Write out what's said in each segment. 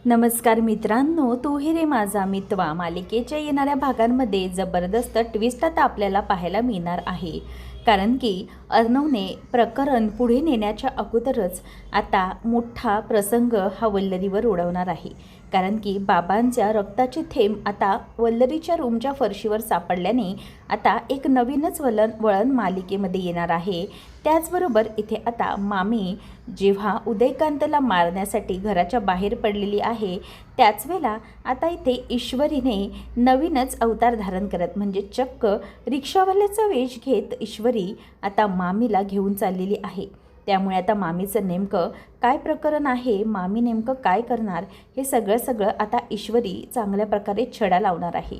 नमस्कार मित्रांनो, तू ही रे माझा मितवा मालिकेच्या येणाऱ्या भागांमध्ये जबरदस्त ट्विस्ट आता आपल्याला पाहायला मिळणार आहे. कारण की अर्णवने प्रकरण पुढे नेण्याच्या अगोदरच आता मोठा प्रसंग हा वल्लरीवर उडवणार आहे. कारण की बाबांच्या रक्ताचे थेंब आता वल्लरीच्या रूमच्या फरशीवर सापडल्याने आता एक नवीनच वळण मालिकेमध्ये येणार आहे. त्याचबरोबर इथे आता मामी जेव्हा उदयकांतला मारण्यासाठी घराच्या बाहेर पडलेली आहे त्याच वेळेला आता इथे ईश्वरीने नवीनच अवतार धारण करत म्हणजे चक्क रिक्षावाल्याचा वेश घेत ईश्वरी आता मामीला घेऊन चाललेली आहे. त्यामुळे आता मामीचं नेमकं काय प्रकरण आहे, मामी नेमकं काय करणार, हे सगळं आता ईश्वरी चांगल्या प्रकारे छडा लावणार आहे.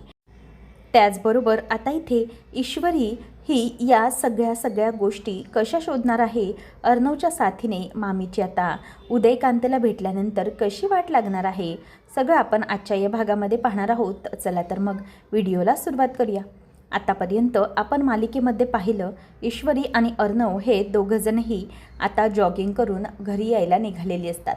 त्याचबरोबर आता इथे ईश्वरी ही या सगळ्या गोष्टी कशा शोधणार आहे, अर्णवच्या साथीने मामीची आता उदयकांतला भेटल्यानंतर कशी वाट लागणार आहे, सगळं आपण आजच्या या भागामध्ये पाहणार आहोत. चला तर मग व्हिडिओला सुरुवात करूया. आतापर्यंत आपण मालिकेमध्ये पाहिलं ईश्वरी आणि अर्णव हे दोघंजणही आता जॉगिंग करून घरी यायला निघालेली असतात.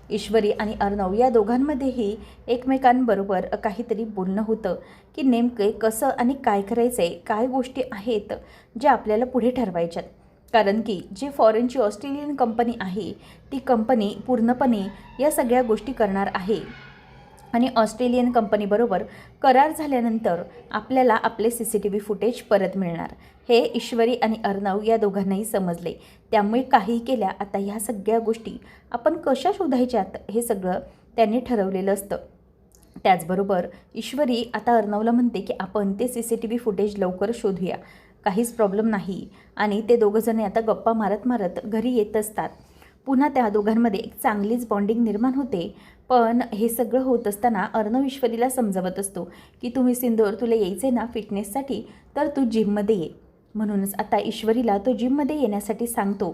ईश्वरी आणि अर्णव या दोघांमध्येही एकमेकांबरोबर काहीतरी बोलणं होतं की नेमके कसं आणि काय करायचं आहे, काय गोष्टी आहेत ज्या आपल्याला पुढे ठरवायच्यात. कारण की जे फॉरेनची ऑस्ट्रेलियन कंपनी आहे ती कंपनी पूर्णपणे या सगळ्या गोष्टी करणार आहे आणि ऑस्ट्रेलियन कंपनीबरोबर करार झाल्यानंतर आपल्याला आपले CCTV फुटेज परत मिळणार हे ईश्वरी आणि अर्णव या दोघांनाही समजले. त्यामुळे काही केल्या आता ह्या सगळ्या गोष्टी आपण कशा शोधायच्यात हे सगळं त्यांनी ठरवलेलं असतं. त्याचबरोबर ईश्वरी आता अर्णवला म्हणते की आपण ते CCTV फुटेज लवकर शोधूया, काहीच प्रॉब्लेम नाही. आणि ते दोघंजणे आता गप्पा मारत घरी येत असतात. पुन्हा त्या दोघांमध्ये एक चांगलीच बॉन्डिंग निर्माण होते. पण हे सगळं होत असताना अर्णव ईश्वरीला समजावत असतो की तुम्ही सिंदूर तुला यायचे ना फिटनेससाठी, तर तू जिममध्ये ये. म्हणूनच आता ईश्वरीला तो जिममध्ये येण्यासाठी सांगतो.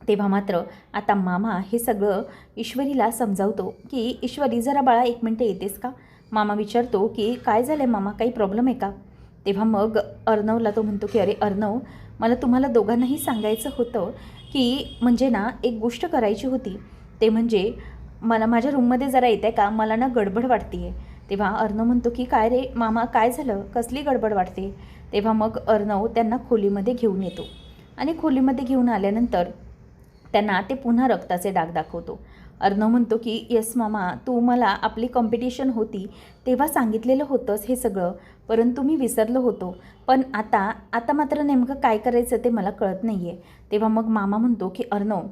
तेव्हा मात्र आता मामा हे सगळं ईश्वरीला समजावतो की ईश्वरी जरा बाळा 1 मिनटं येतेस का. मामा विचारतो की काय झालं आहे मामा, काही प्रॉब्लेम आहे का. तेव्हा मग अर्णवला तो म्हणतो की अरे अर्णव, मला तुम्हाला दोघांनाही सांगायचं होतं की म्हणजे ना एक गोष्ट करायची होती. ते म्हणजे मला माझ्या रूममध्ये जरा येते का, मला ना गडबड वाटते आहे. तेव्हा अर्णव म्हणतो की काय रे मामा, काय झालं, कसली गडबड वाटते. तेव्हा मग अर्णव त्यांना खोलीमध्ये घेऊन येतो आणि खोलीमध्ये घेऊन आल्यानंतर त्यांना ते पुन्हा रक्ताचे डाग दाखवतो. अर्णव म्हणतो की येस मामा, तू मला आपली कॉम्पिटिशन होती तेव्हा सांगितलेलं होतंच हे सगळं, परंतु मी विसरलो होतो. पण आता मात्र नेमकं काय करायचं ते मला कळत नाही आहे. तेव्हा मग मामा म्हणतो की अर्णव,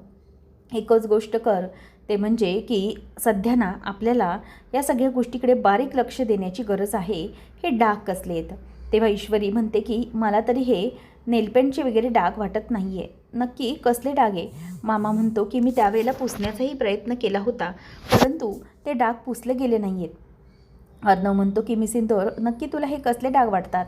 एकच गोष्ट कर, ते म्हणजे की सध्या ना आपल्याला या सगळ्या गोष्टीकडे बारीक लक्ष देण्याची गरज आहे. हे डाग कसले आहेत. तेव्हा ईश्वरी म्हणते की मला तरी हे नेलपेंटचे वगैरे डाग वाटत नाही आहे, नक्की कसले डाग आहे. मामा म्हणतो की मी त्यावेळेला पुसण्याचाही प्रयत्न केला होता, परंतु ते डाग पुसले गेले नाही आहेत. अर्णव म्हणतो की मी सिंदूर, नक्की तुला हे कसले डाग वाटतात.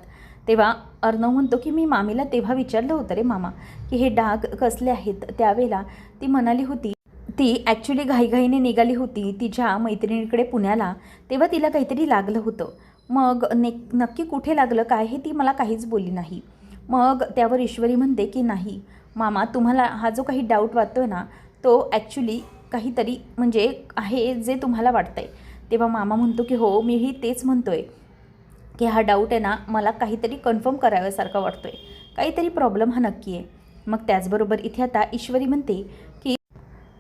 तेव्हा अर्णव म्हणतो की मी मामीला तेव्हा विचारलं होतं रे मामा की हे डाग कसले आहेत. त्यावेळेला ती म्हणाली होती, ती ॲक्च्युली घाईघाईने निघाली होती तिच्या मैत्रिणीकडे पुण्याला, तेव्हा तिला काहीतरी लागलं होतं. मग नक्की कुठे लागलं काय हे ती मला काहीच बोलली नाही. मग त्यावर ईश्वरी म्हणते की नाही मामा, तुम्हाला हा जो काही डाऊट वाटतो आहे ना तो ॲक्च्युली काहीतरी म्हणजे आहे जे तुम्हाला वाटतं आहे. तेव्हा मामा म्हणतो की हो, मीही तेच म्हणतो आहे की हा डाऊट आहे ना मला काहीतरी कन्फर्म कराव्यासारखा वाटतो आहे, काहीतरी प्रॉब्लेम हा नक्की आहे. मग त्याचबरोबर इथे आता ईश्वरी म्हणते की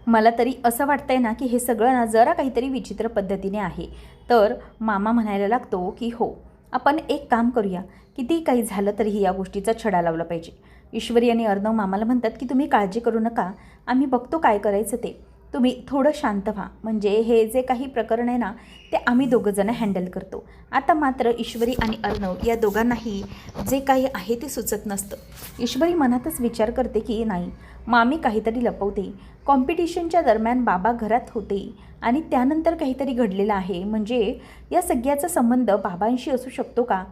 मला तरी असं वाटतं आहे ना की हे सगळं ना जरा काहीतरी विचित्र पद्धतीने आहे. तर मामा म्हणायला लागतो की हो, आपण एक काम करूया, किती काही झालं तरीही या गोष्टीचा छडा लावला पाहिजे. ईश्वरी आणि अर्णव मामाला म्हणतात की तुम्ही काळजी करू नका, आम्ही बघतो काय करायचं ते, तुम्ही थोडं शांत व्हा, म्हणजे हे जे काही प्रकरण आहे ना ते आम्ही दोघंजणं हँडल करतो. आता मात्र ईश्वरी आणि अर्णव या दोघांनाही जे काही आहे ते सुचत नसतं. ईश्वरी मनातच विचार करते की नाही, मामी काहीतरी लपवते. कॉम्पिटिशनच्या दरम्यान बाबा घरात होते आणि त्यानंतर काहीतरी घडलेलं आहे, म्हणजे या सगळ्याचा संबंध बाबांशी असू शकतो का.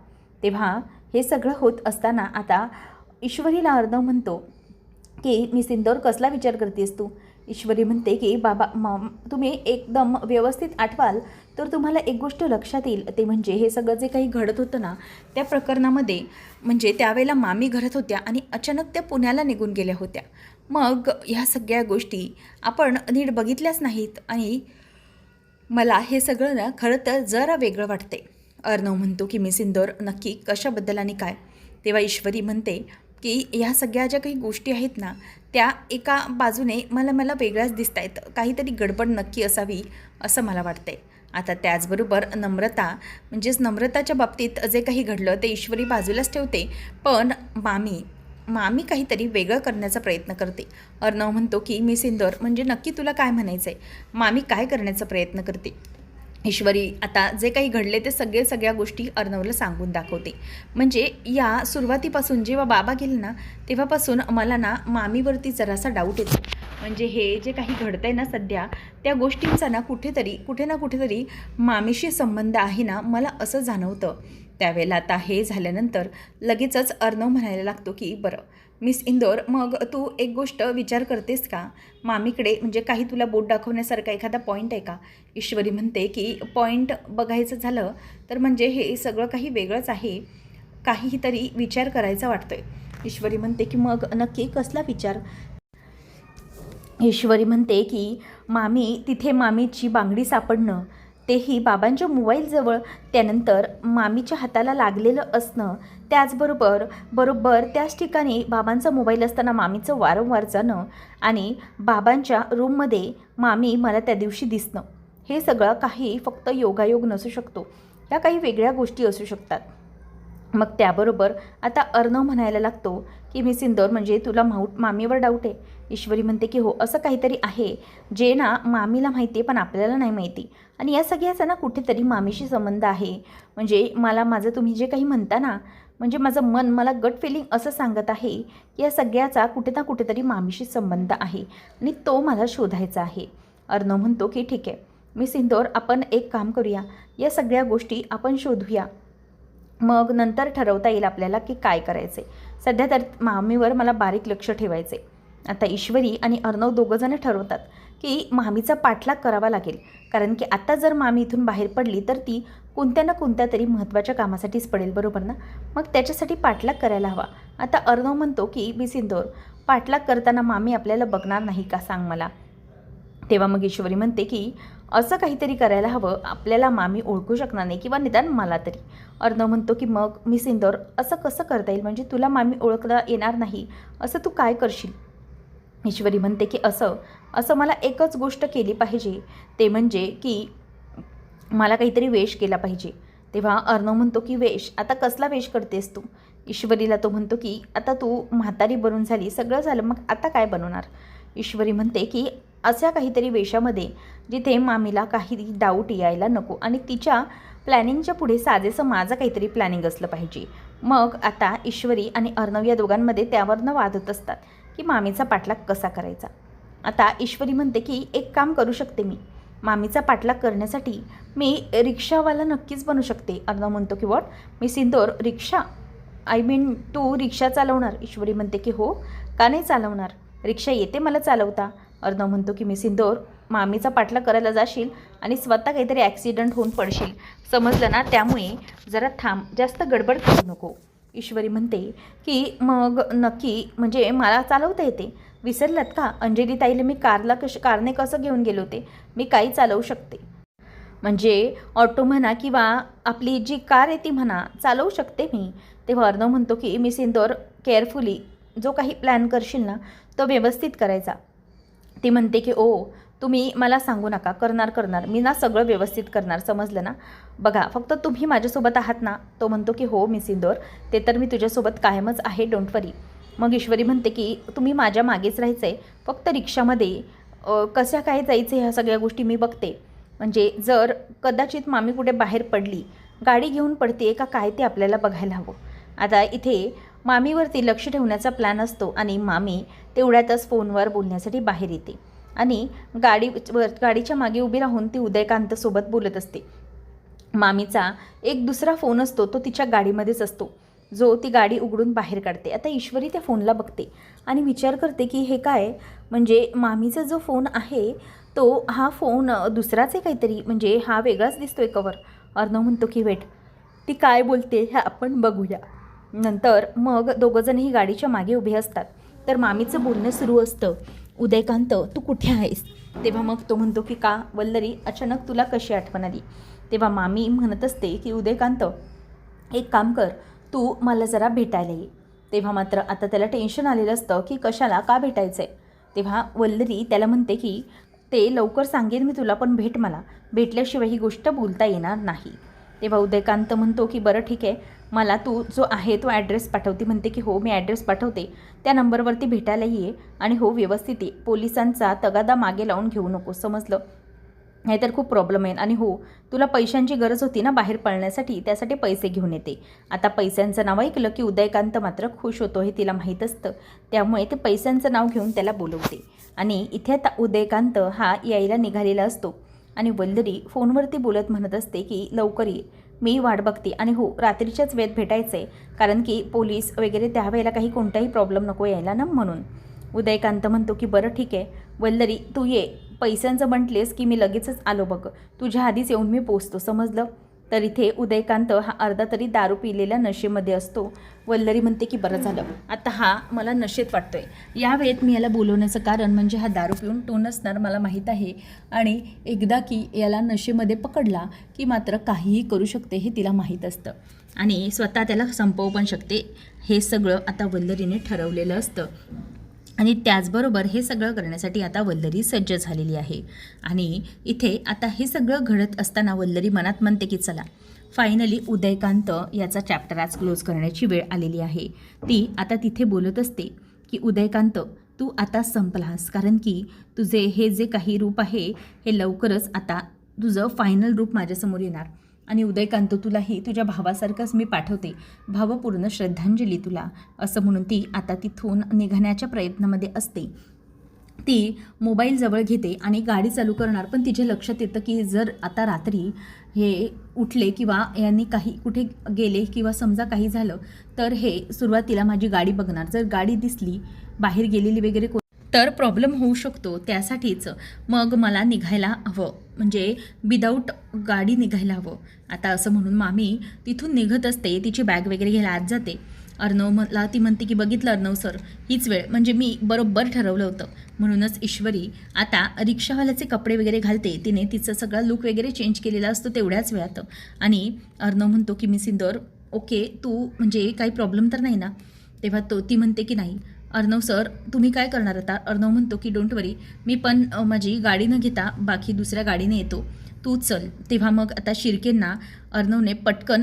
तेव्हा हे सगळं होत असताना आता ईश्वरीला अर्णव म्हणतो की मी सिंदूर कसला विचार करतेस तू. ईश्वरी म्हणते की बाबा तुम्ही एकदम व्यवस्थित आठवाल तर तुम्हाला एक गोष्ट लक्षात येईल, ते म्हणजे हे सगळं जे काही घडत होतं ना त्या प्रकरणामध्ये म्हणजे त्यावेळेला मामी घरात होत्या आणि अचानक त्या पुण्याला निघून गेल्या होत्या. मग ह्या सगळ्या गोष्टी आपण नीट बघितल्याच नाहीत आणि मला हे सगळं ना खरं तर जरा वेगळं वाटते. अर्णव म्हणतो की मिस इंदौर नक्की कशाबद्दल आणि काय? तेव्हा ईश्वरी म्हणते की ह्या सगळ्या ज्या काही गोष्टी आहेत ना, त्या एका बाजूने मला मला वेगळ्याच दिसत आहेत. काहीतरी गडबड नक्की असावी असं मला वाटतंय. आता त्याचबरोबर नम्रता, म्हणजेच नम्रताच्या बाबतीत जे काही घडलं ते ईश्वरी बाजूलाच ठेवते, पण मामी काहीतरी वेगळं करण्याचा प्रयत्न करते. अर्णव म्हणतो की मिस इंदौर म्हणजे नक्की तुला काय म्हणायचं आहे? मामी काय करण्याचा प्रयत्न करते? ईश्वरी आता जे काही घडले ते सगळ्या गोष्टी अर्णवला सांगून दाखवते. म्हणजे या सुरुवातीपासून जेव्हा बाबा गेले ना, तेव्हापासून मला ना मामीवरती जरासा डाऊट येतो. म्हणजे हे जे काही घडतंय ना सध्या, त्या गोष्टींचा ना कुठे ना कुठेतरी मामीशी संबंध आहे ना, मला असं जाणवतं. त्यावेळेला आता हे झाल्यानंतर लगेचच अर्णव म्हणायला लागतो की बरं मिस इंदौर, मग तू एक गोष्ट विचार करतेस का? मामीकडे म्हणजे काही तुला बोट दाखवण्यासारखा एखादा पॉईंट आहे का? ईश्वरी म्हणते की पॉईंट बघायचं झालं तर म्हणजे हे सगळं काही वेगळंच आहे, काहीतरी विचार करायचा वाटतोय. ईश्वरी म्हणते की मग नक्की कसला विचार? ईश्वरी म्हणते की तिथे मामीची बांगडी सापडणं, तेही बाबांच्या मोबाईलजवळ, त्यानंतर मामीच्या हाताला लागलेलं असणं, बरोबर त्याच ठिकाणी बाबांचा मोबाईल असताना मामीचं वारंवार जाणं आणि बाबांच्या रूममध्ये मामी मला त्या दिवशी दिसणं, हे सगळं काही फक्त योगायोग नसू शकतो. या काही वेगळ्या गोष्टी असू शकतात. मग त्याबरोबर आता अर्णव म्हणायला लागतो की मिस इंदौर म्हणजे तुला मामीवर डाऊट आहे? ईश्वरी म्हणते की हो, असं काहीतरी आहे जे ना मामीला माहिती आहे पण आपल्याला नाही माहिती, आणि या सगळ्याचा ना कुठेतरी मामीशी संबंध आहे. म्हणजे माझं तुम्ही जे काही म्हणता ना, म्हणजे माझं मन मला गट फिलिंग असं सांगत आहे की या सगळ्याचा कुठे ना कुठेतरी मामीशी संबंध आहे आणि तो मला शोधायचा आहे. अर्णव म्हणतो की ठीक आहे मिस इंदौर, आपण एक काम करूया, या सगळ्या गोष्टी आपण शोधूया, मग नंतर ठरवता येईल आपल्याला की काय करायचे. सध्या तर मामीवर मला बारीक लक्ष ठेवायचे. आता ईश्वरी आणि अर्णव दोघंजणं ठरवतात की मामीचा पाठलाग करावा लागेल, कारण की आता जर मामी इथून बाहेर पडली तर ती कोणत्या ना कोणत्या तरी महत्त्वाच्या कामासाठीच पडेल, बरोबर ना? मग त्याच्यासाठी पाठलाग करायला हवा. आता अर्णव म्हणतो की मिस इंदौर, पाठलाग करताना मामी आपल्याला बघणार नाही का, सांग मला? तेव्हा मग ईश्वरी म्हणते की असं काहीतरी करायला हवं, आपल्याला मामी ओळखू शकणार नाही, किंवा निदान मला तरी. अर्णव म्हणतो की मग मिस इंदौर, असं कसं करता येईल? म्हणजे तुला मामी ओळखता येणार नाही असं तू काय करशील? ईश्वरी म्हणते की असं मला एकच गोष्ट केली पाहिजे, ते म्हणजे की मला काहीतरी वेश केला पाहिजे. तेव्हा अर्णव म्हणतो की वेश? आता कसला वेश करतेस तू? ईश्वरीला तो म्हणतो की आता तू म्हातारी बनून झाली, सगळं झालं, मग आता काय बनवणार? ईश्वरी म्हणते की अशा काहीतरी वेशामध्ये जिथे मामीला काही डाऊट यायला नको आणि तिच्या प्लॅनिंगच्या पुढे साजेसं माझं काहीतरी प्लॅनिंग असलं पाहिजे. मग आता ईश्वरी आणि अर्णव या दोघांमध्ये त्यावरनं वाद होत असतात की मामीचा पाठलाग कसा करायचा. आता ईश्वरी म्हणते की एक काम करू शकते मी, मामीचा पाठलाग करण्यासाठी मी रिक्षावाला नक्कीच बनू शकते. अर्णव म्हणतो की what miss Indore, rickshaw? I mean तू रिक्षा चालवणार? ईश्वरी म्हणते की हो, का नाही चालवणार, रिक्षा येते मला चालवता. अर्णव म्हणतो की मिस इंदौर, मामीचा पाठलाग करायला जाशील आणि स्वतः काहीतरी ॲक्सिडेंट होऊन पडशील, समजलं ना? त्यामुळे जरा थांब, जास्त गडबड करू नको. ईश्वरी म्हणते की मग नक्की म्हणजे मला चालवता येते? विसरलात का, अंजली ताईला मी कारने कसं घेऊन गेले होते? मी काही चालवू शकते, म्हणजे ऑटो म्हणा किंवा आपली जी कार आहे ती म्हणा, चालवू शकते मी. तेव्हा अर्णव म्हणतो की मिस इंदौर, केअरफुली जो काही प्लॅन करशील ना तो व्यवस्थित करायचा. ती म्हणते की ओ, तुम्ही मला सांगू नका, करणार मी ना, सगळं व्यवस्थित करणार, समजलं ना? बघा फक्त तुम्ही माझ्यासोबत आहात ना? तो म्हणतो की हो मिस इंदौर, ते तर मी तुझ्यासोबत कायमच आहे, डोंट वरी. मग ईश्वरी म्हणते की तुम्ही माझ्या मागेच राहायचं आहे, फक्त रिक्षामध्ये कशा काय जायचं ह्या सगळ्या गोष्टी मी बघते. म्हणजे जर कदाचित मामी कुठे बाहेर पडली, गाडी घेऊन पडते का काय ते आपल्याला बघायला हवं. आता इथे मामीवरती लक्ष ठेवण्याचा प्लॅन असतो आणि मामी तेवढ्यातच फोनवर बोलण्यासाठी बाहेर येते आणि गाडीच्या मागे उभी राहून ती उदयकांतसोबत बोलत असते. मामीचा एक दुसरा फोन असतो, तो तिच्या गाडीमध्येच असतो, जो ती गाडी उघडून बाहेर काढते. आता ईश्वरी त्या फोनला बघते आणि विचार करते की हे काय, म्हणजे मामीचा जो फोन आहे तो हा फोन दुसराच आहे काहीतरी, म्हणजे हा वेगळाच दिसतोय कवर. अर्णव म्हणतो की वेट, ती काय बोलते हे आपण बघूया. नंतर मग दोघंजणही गाडीच्या मागे उभे असतात, तर मामीचं बोलणं सुरू असतं उदयकांत तू कुठे आहेस? तेव्हा मग तो म्हणतो की का वल्लरी अचानक तुला कशी आठवण आली? तेव्हा मामी म्हणत असते की उदयकांत एक काम कर, तू मला जरा भेटायला ये. तेव्हा मात्र आता त्याला टेन्शन आलेलं असतं की कशाला का भेटायचं आहे. तेव्हा वल्लरी त्याला म्हणते की ते लवकर सांगेन मी तुला, पण भेट मला, भेटल्याशिवाय ही गोष्ट बोलता येणार नाही. तेव्हा उदयकांत म्हणतो की बरं ठीक आहे, मला तू जो आहे तो ॲड्रेस पाठवते. म्हणते की हो मी ॲड्रेस पाठवते, त्या नंबरवरती भेटायला ये आणि हो व्यवस्थित ये, पोलिसांचा तगादा मागे लावून घेऊ नको, समजलं? नाहीतर खूप प्रॉब्लेम येईल. आणि हो तुला पैशांची गरज होती ना बाहेर पळण्यासाठी, त्यासाठी पैसे घेऊन येते. आता पैशांचं नाव ऐकलं की उदयकांत मात्र खुश होतो हे तिला माहीत असतं, त्यामुळे ते पैशांचं नाव घेऊन त्याला बोलवते. आणि इथे आता उदयकांत हा यायला निघालेला असतो आणि वल्लरी फोनवरती बोलत म्हणत असते की लवकर ये, मी वाट बघते. आणि हो रात्रीच्याच वेळेत भेटायचं आहे, कारण की पोलीस वगैरे त्यावेळेला काही कोणताही प्रॉब्लेम नको यायला ना, म्हणून. उदयकांत म्हणतो की बरं ठीक आहे वल्लरी तू ये, पैशांचं म्हटलेस की मी लगेचच आलो बघ, तुझ्या आधीच येऊन मी पोचतो, समजलं? तर इथे उदयकांत हा अर्धा तरी दारू पिलेल्या नशेमध्ये असतो. वल्लरी म्हणते की बरं झालं, आता हा मला नशेत वाटतोय, या वेळेत मी याला बोलवण्याचं कारण म्हणजे हा दारू पिऊन तो नसणार मला माहीत आहे, आणि एकदा की याला नशेमध्ये पकडला की मात्र काहीही करू शकते हे तिला माहीत असतं आणि स्वतः त्याला संपवू पण शकते. हे सगळं आता वल्लरीने ठरवलेलं असतं आणि त्याचबरोबर हे सगळं करण्यासाठी आता वल्लरी सज्ज झालेली आहे. आणि इथे आता हे सगळं घडत असताना वल्लरी मनात म्हणते की चला फायनली उदयकांत याचा चॅप्टर आज क्लोज करण्याची वेळ आलेली आहे. ती आता तिथे बोलत असते की उदयकांत तू आता संपलास, कारण की तुझे हे जे काही रूप आहे हे लवकरच आता तुझं फायनल रूप माझ्यासमोर येणार. आणि उदयकांत तुलाही तुझ्या भावासारखंच मी पाठवते, भावपूर्ण श्रद्धांजली तुला, असं म्हणून ती आता तिथून निघण्याच्या प्रयत्नामध्ये असते. ती मोबाईल जवळ घेते आणि गाडी चालू करणार, पण तिच्या लक्षात येतं की जर आता रात्री हे उठले किंवा यांनी काही कुठे गेले किंवा समजा काही झालं तर हे सुरुवातीला माझी गाडी बघणार, जर गाडी दिसली बाहेर गेलेली वगैरे तर प्रॉब्लेम होऊ शकतो. त्यासाठीच मग मला निघायला हवं, म्हणजे विदाऊट गाडी निघायला हवं. आता असं म्हणून मामी तिथून निघत असते, तिची बॅग वगैरे घ्यायला आत जाते. अर्णव मला ती म्हणते की बघितलं अर्णव सर, हीच वेळ, म्हणजे मी बरोबर ठरवलं होतं. म्हणूनच ईश्वरी आता रिक्षावाल्याचे कपडे वगैरे घालते, तिने तिचं सगळा लुक वगैरे चेंज केलेला असतो तेवढ्याच वेळात. आणि अर्णव म्हणतो की मी सिंदर ओके, तू म्हणजे काही प्रॉब्लेम तर नाही ना? तेव्हा ती म्हणते की नाही. अर्णव सर तुम्ही काय करणार आता? अर्णव म्हणतो की डोंट वरी, मी पण माझी गाडी न घेता बाकी दुसऱ्या गाडीने येतो, तू चल. तेव्हा मग आता शिर्केंना अर्णवने पटकन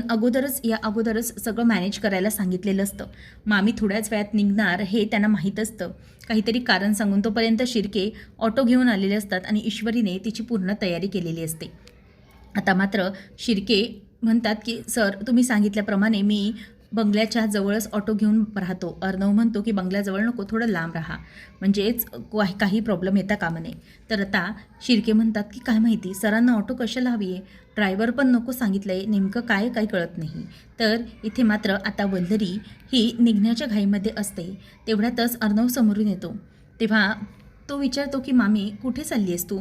या अगोदरच सगळं मॅनेज करायला सांगितलेलं असतं. मामी थोड्याच वेळात निघणार हे त्यांना माहीत असतं, काहीतरी कारण सांगून. तोपर्यंत शिर्के ऑटो घेऊन आलेले असतात आणि ईश्वरीने तिची पूर्ण तयारी केलेली असते. आता मात्र शिर्के म्हणतात की सर तुम्ही सांगितल्याप्रमाणे मी बंगल्याच्या जवळच ऑटो घेऊन राहतो. अर्णव म्हणतो की बंगल्याजवळ नको, थोडं लांब राहा, म्हणजेच काही प्रॉब्लेम येता कामा नये. तर आता शिर्के म्हणतात की काय माहिती सरांना ऑटो कशाला हवी आहे, ड्रायव्हर पण नको सांगितलं आहे, नेमकं काय काही कळत नाही. तर इथे मात्र आता वल्लरी ही निघण्याच्या घाईमध्ये असते. तेवढ्यातच अर्णव समोरून येतो. तेव्हा तो विचारतो की मामी कुठे चालली आहेस तू?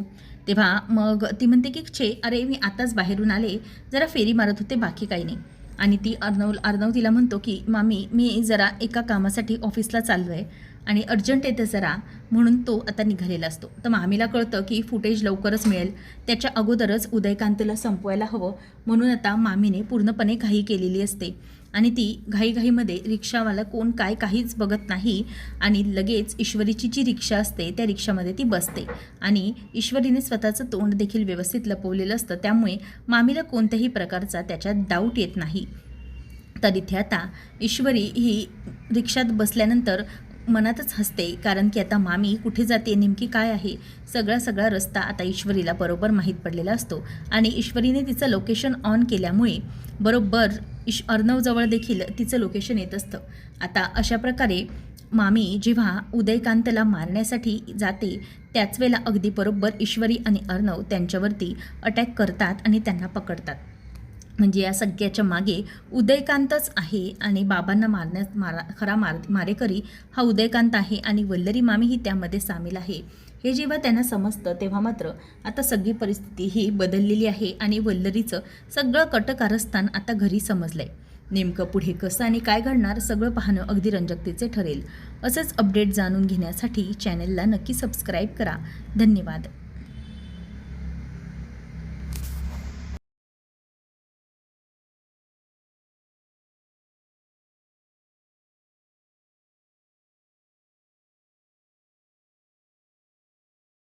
तेव्हा मग ती म्हणते की अरे मी आताच बाहेरून आले, जरा फेरी मारत होते, बाकी काही नाही. आणि अर्णव तिला म्हणतो की मामी मी जरा एका कामासाठी ऑफिसला चाललो आहे आणि अर्जंट येतं जरा, म्हणून तो आता निघालेला असतो. तर मामीला कळतं की फुटेज लवकरच मिळेल, त्याच्या अगोदरच उदयकांतला संपवायला हवं, म्हणून आता मामीने पूर्णपणे घाई केलेली असते. आणि ती घाईघाईमध्ये रिक्षावाला कोण काय काहीच बघत नाही आणि लगेच ईश्वरीची जी रिक्षा असते त्या रिक्षामध्ये ती बसते. आणि ईश्वरीने स्वतःचं तोंड देखील व्यवस्थित लपवलेलं असतं, त्यामुळे मामीला कोणत्याही प्रकारचा त्याच्यात डाऊट येत नाही. तर इथे आता ईश्वरी ही रिक्षात बसल्यानंतर मनातच हसते, कारण की आता मामी कुठे जाते, नेमकी काय आहे, सगळा रस्ता आता ईश्वरीला बरोबर माहीत पडलेला असतो. आणि ईश्वरीने तिचं लोकेशन ऑन केल्यामुळे बरोबर अर्णवजवळ देखील तिचं लोकेशन येत असतं. आता अशा प्रकारे मामी जेव्हा उदयकांतला मारण्यासाठी जाते त्याच वेळेला अगदी बरोबर ईश्वरी आणि अर्णव त्यांच्यावरती अटॅक करतात आणि त्यांना पकडतात. म्हणजे या सगळ्याच्या मागे उदयकांतच आहे आणि बाबांना खरा मारेकरी हा उदयकांत आहे आणि वल्लरी मामी ही त्यामध्ये सामील आहे. हे जेव्हा त्यांना समजतं तेव्हा मात्र आता सगळी परिस्थिती ही बदललेली आहे आणि वल्लरीचं सगळं कटकारस्थान आता घरी समजलंय. नेमकं पुढे कसं आणि काय घडणार सगळं पाहणं अगदी रंजकतेचे ठरेल. असंच अपडेट जाणून घेण्यासाठी चॅनेलला नक्की सबस्क्राईब करा. धन्यवाद.